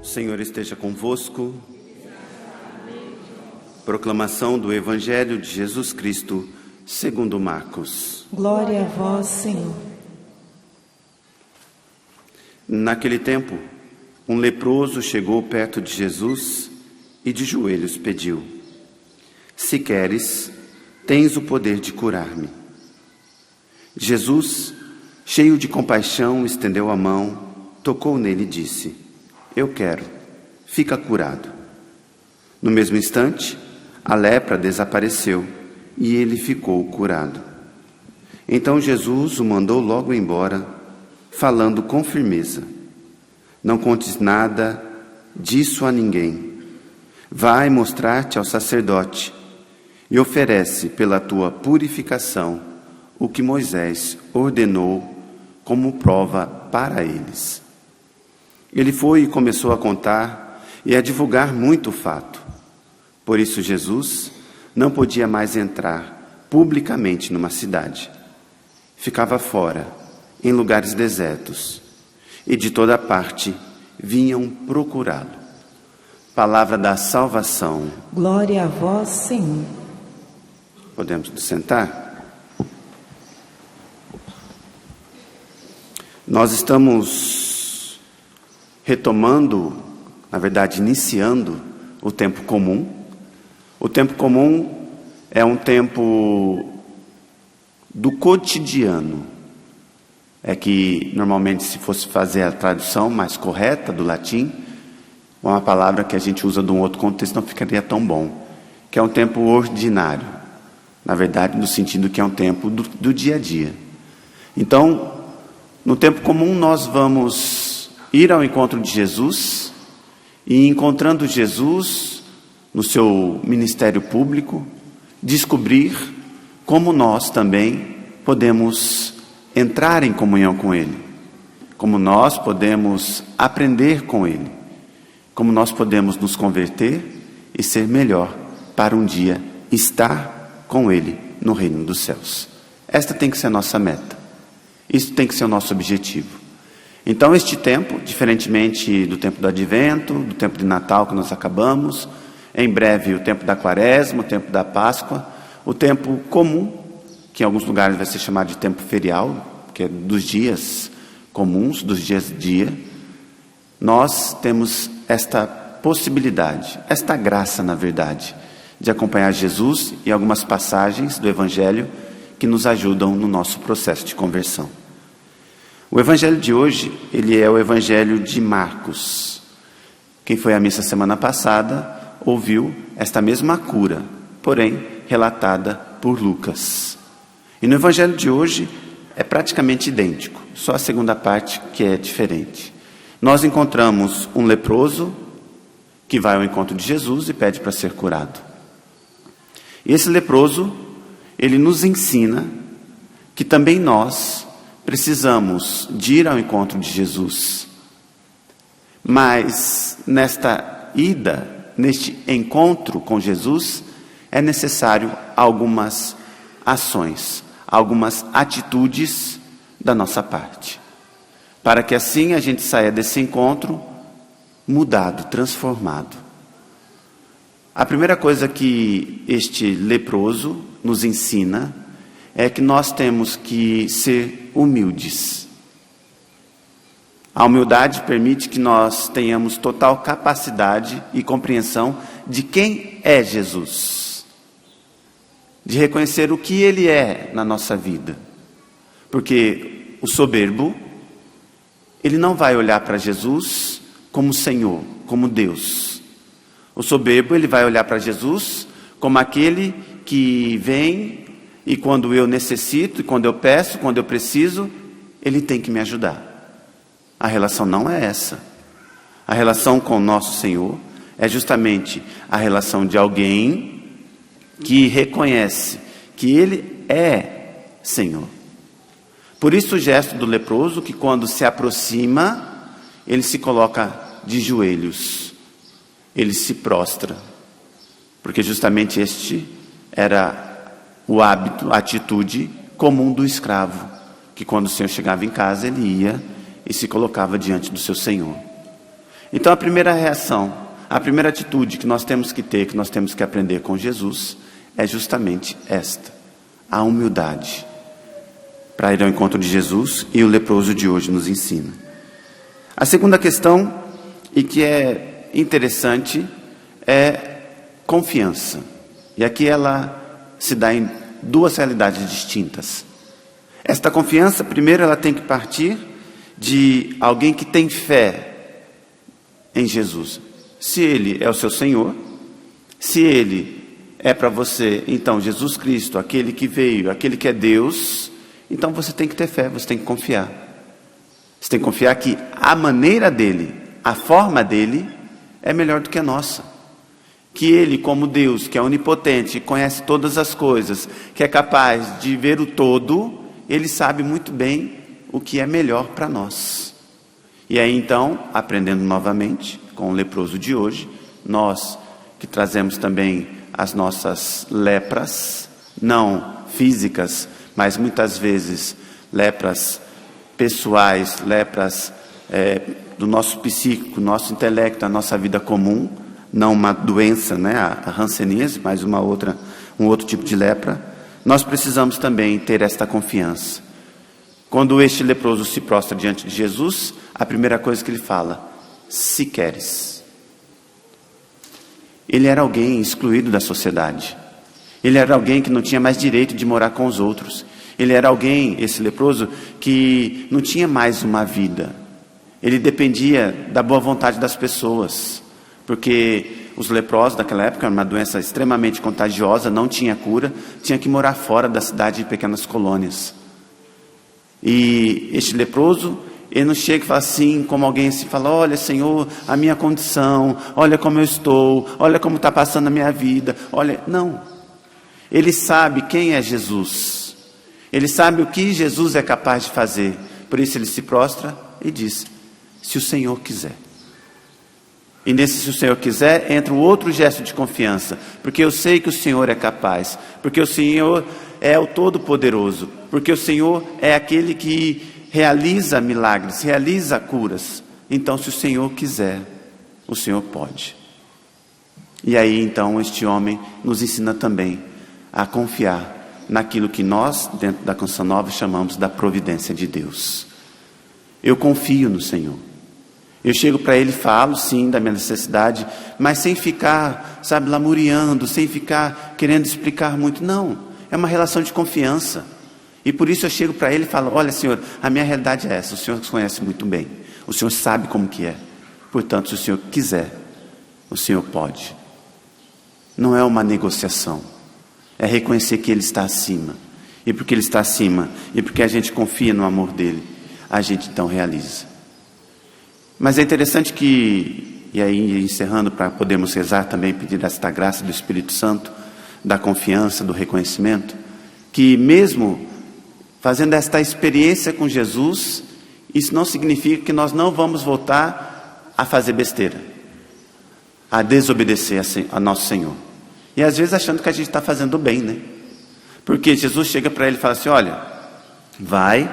Senhor esteja convosco. Proclamação do Evangelho de Jesus Cristo, segundo Marcos. Glória a vós, Senhor. Naquele tempo, um leproso chegou perto de Jesus e de joelhos pediu: Se queres, tens o poder de curar-me. Jesus, cheio de compaixão, estendeu a mão, tocou nele e disse: Eu quero, fica curado. No mesmo instante, a lepra desapareceu e ele ficou curado. Então Jesus o mandou logo embora, falando com firmeza: Não contes nada disso a ninguém. Vai mostrar-te ao sacerdote e oferece pela tua purificação o que Moisés ordenou como prova para eles. Ele foi e começou a contar e a divulgar muito o fato. Por isso Jesus não podia mais entrar publicamente numa cidade. Ficava fora, em lugares desertos, e de toda parte vinham procurá-lo. Palavra da salvação. Glória a vós, Senhor. Podemos nos sentar? Nós estamos retomando, na verdade, iniciando o tempo comum. O tempo comum é um tempo do cotidiano. É que, normalmente, se fosse fazer a tradução mais correta do latim, uma palavra que a gente usa de um outro contexto não ficaria tão bom, que é um tempo ordinário. Na verdade, no sentido que é um tempo do dia a dia. Então, no tempo comum, nós vamos ir ao encontro de Jesus e, encontrando Jesus no seu ministério público, descobrir como nós também podemos entrar em comunhão com Ele, como nós podemos aprender com Ele, como nós podemos nos converter e ser melhor para um dia estar com Ele no reino dos céus. Esta tem que ser a nossa meta. Isso tem que ser o nosso objetivo. Então este tempo, diferentemente do tempo do Advento, do tempo de Natal que nós acabamos, em breve o tempo da Quaresma, o tempo da Páscoa, o tempo comum, que em alguns lugares vai ser chamado de tempo ferial, que é dos dias comuns, dos dias de dia, nós temos esta possibilidade, esta graça, na verdade, de acompanhar Jesus e algumas passagens do Evangelho que nos ajudam no nosso processo de conversão. O Evangelho de hoje, ele é o Evangelho de Marcos. Quem foi à missa semana passada ouviu esta mesma cura, porém relatada por Lucas. E no Evangelho de hoje é praticamente idêntico, só a segunda parte que é diferente. Nós encontramos um leproso que vai ao encontro de Jesus e pede para ser curado. E esse leproso, ele nos ensina que também nós precisamos de ir ao encontro de Jesus. Mas nesta ida, neste encontro com Jesus, é necessário algumas ações, algumas atitudes da nossa parte, para que assim a gente saia desse encontro mudado, transformado. A primeira coisa que este leproso nos ensina é que nós temos que ser humildes. A humildade permite que nós tenhamos total capacidade e compreensão de quem é Jesus, de reconhecer o que Ele é na nossa vida. Porque o soberbo, ele não vai olhar para Jesus como Senhor, como Deus. O soberbo, ele vai olhar para Jesus como aquele que vem e quando eu necessito, e quando eu peço, quando eu preciso, Ele tem que me ajudar. A relação não é essa. A relação com o nosso Senhor é justamente a relação de alguém que reconhece que Ele é Senhor. Por isso o gesto do leproso, que quando se aproxima, ele se coloca de joelhos, ele se prostra, porque justamente este era o hábito, a atitude comum do escravo, que quando o Senhor chegava em casa, ele ia e se colocava diante do seu Senhor. Então a primeira reação, a primeira atitude que nós temos que ter, que nós temos que aprender com Jesus, é justamente esta: a humildade, para ir ao encontro de Jesus, e o leproso de hoje nos ensina. A segunda questão, e que é interessante, é confiança. E aqui ela se dá em duas realidades distintas. Esta confiança, primeiro, ela tem que partir de alguém que tem fé em Jesus. Se Ele é o seu Senhor, se Ele é para você, então, Jesus Cristo, aquele que veio, aquele que é Deus, então você tem que ter fé, você tem que confiar. Você tem que confiar que a maneira dele, a forma dele, é melhor do que a nossa. Que Ele, como Deus, que é onipotente, conhece todas as coisas, que é capaz de ver o todo, Ele sabe muito bem o que é melhor para nós. E aí então, aprendendo novamente com o leproso de hoje, nós que trazemos também as nossas lepras, não físicas, mas muitas vezes lepras pessoais, lepras do nosso psíquico, nosso intelecto, a nossa vida comum, não uma doença, né, a hanseníase, mas um outro tipo de lepra. Nós precisamos também ter esta confiança. Quando este leproso se prostra diante de Jesus, a primeira coisa que ele fala: se queres. Ele era alguém excluído da sociedade. Ele era alguém que não tinha mais direito de morar com os outros. Ele era alguém, esse leproso, que não tinha mais uma vida. Ele dependia da boa vontade das pessoas, porque os leprosos daquela época era uma doença extremamente contagiosa, não tinha cura, tinha que morar fora da cidade, em pequenas colônias. E este leproso, ele não chega e fala assim, como alguém se fala: olha, Senhor, a minha condição, olha como eu estou, olha como está passando a minha vida, olha, não. Ele sabe quem é Jesus, ele sabe o que Jesus é capaz de fazer, por isso ele se prostra e diz: se o Senhor quiser. E nesse "se o Senhor quiser" entra um outro gesto de confiança, porque eu sei que o Senhor é capaz, porque o Senhor é o Todo-Poderoso, porque o Senhor é aquele que realiza milagres, realiza curas. Então, se o Senhor quiser, o Senhor pode. E aí então este homem nos ensina também a confiar naquilo que nós, dentro da Canção Nova, chamamos da providência de Deus. Eu confio no Senhor. Eu chego para Ele e falo sim da minha necessidade, mas sem ficar, lamuriando, sem ficar querendo explicar muito. Não, é uma relação de confiança. E por isso eu chego para Ele e falo: olha, Senhor, a minha realidade é essa, o Senhor conhece muito bem, o Senhor sabe como que é, portanto, se o Senhor quiser, o Senhor pode. Não é uma negociação, é reconhecer que Ele está acima, e porque Ele está acima, e porque a gente confia no amor dEle, a gente então realiza. Mas é interessante que, e aí encerrando para podermos rezar também, pedir esta graça do Espírito Santo, da confiança, do reconhecimento, que mesmo fazendo esta experiência com Jesus, isso não significa que nós não vamos voltar a fazer besteira, a desobedecer a nosso Senhor. E às vezes achando que a gente está fazendo bem, né? Porque Jesus chega para ele e fala assim: olha, vai,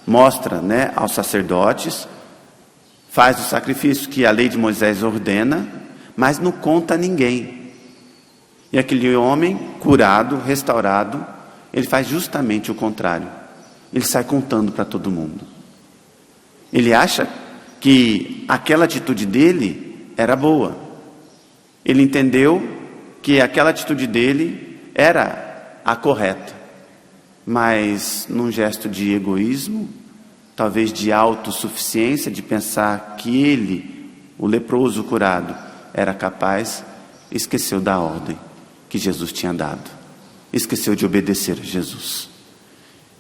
mostra, né, aos sacerdotes, faz o sacrifício que a lei de Moisés ordena, mas não conta a ninguém. E aquele homem curado, restaurado, ele faz justamente o contrário. Ele sai contando para todo mundo. Ele acha que aquela atitude dele era boa. Ele entendeu que aquela atitude dele era a correta. Mas num gesto de egoísmo, talvez de autossuficiência, de pensar que ele, o leproso curado, era capaz, esqueceu da ordem que Jesus tinha dado. Esqueceu de obedecer a Jesus.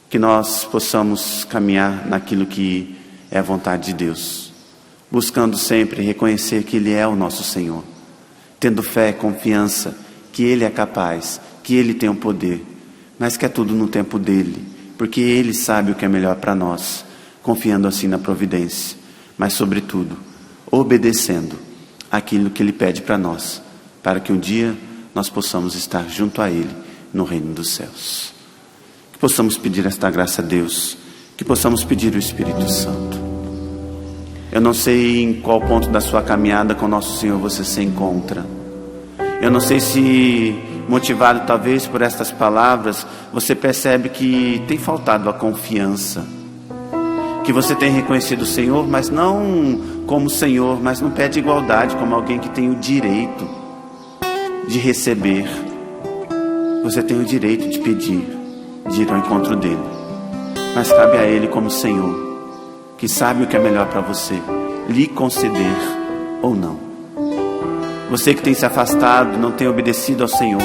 Que nós possamos caminhar naquilo que é a vontade de Deus, buscando sempre reconhecer que Ele é o nosso Senhor, tendo fé, confiança que Ele é capaz, que Ele tem o poder, mas que é tudo no tempo dEle, porque Ele sabe o que é melhor para nós, confiando assim na providência, mas sobretudo obedecendo aquilo que Ele pede para nós, para que um dia nós possamos estar junto a Ele no reino dos céus. Que possamos pedir esta graça a Deus, que possamos pedir o Espírito Santo. Eu não sei em qual ponto da sua caminhada com nosso Senhor você se encontra. Eu não sei se, motivado talvez por estas palavras, você percebe que tem faltado a confiança, que você tem reconhecido o Senhor, mas não como Senhor, mas não pede igualdade, como alguém que tem o direito de receber. Você tem o direito de pedir, de ir ao encontro dele, mas cabe a Ele como Senhor, que sabe o que é melhor para você, lhe conceder ou não. Você que tem se afastado, não tem obedecido ao Senhor,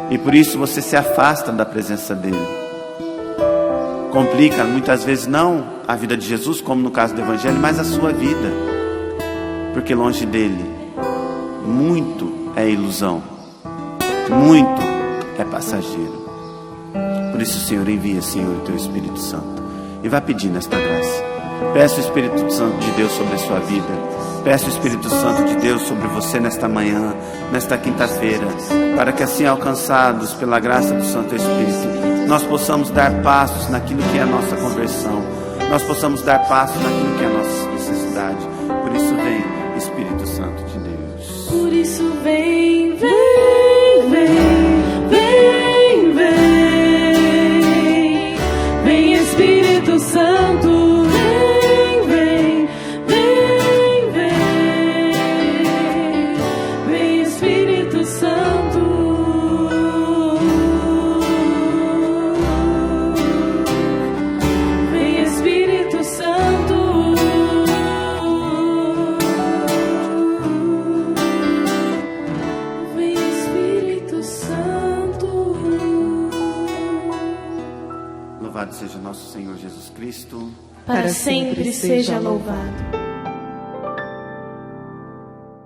e por isso você se afasta da presença dele. Complica muitas vezes não a vida de Jesus, como no caso do Evangelho, mas a sua vida, porque longe dele muito é ilusão, muito é passageiro. Por isso, Senhor, envia, Senhor, o teu Espírito Santo e vá pedindo esta graça. Peça o Espírito Santo de Deus sobre a sua vida. Peça o Espírito Santo de Deus sobre você nesta manhã, nesta quinta-feira, para que assim, alcançados pela graça do Santo Espírito, nós possamos dar passos naquilo que é a nossa conversão, nós possamos dar passos naquilo que é a nossa necessidade. Por isso vem, Espírito Santo de Deus. Por isso vem, vem, vem, vem, vem, vem Espírito Santo. Louvado seja nosso Senhor Jesus Cristo. Para sempre seja louvado.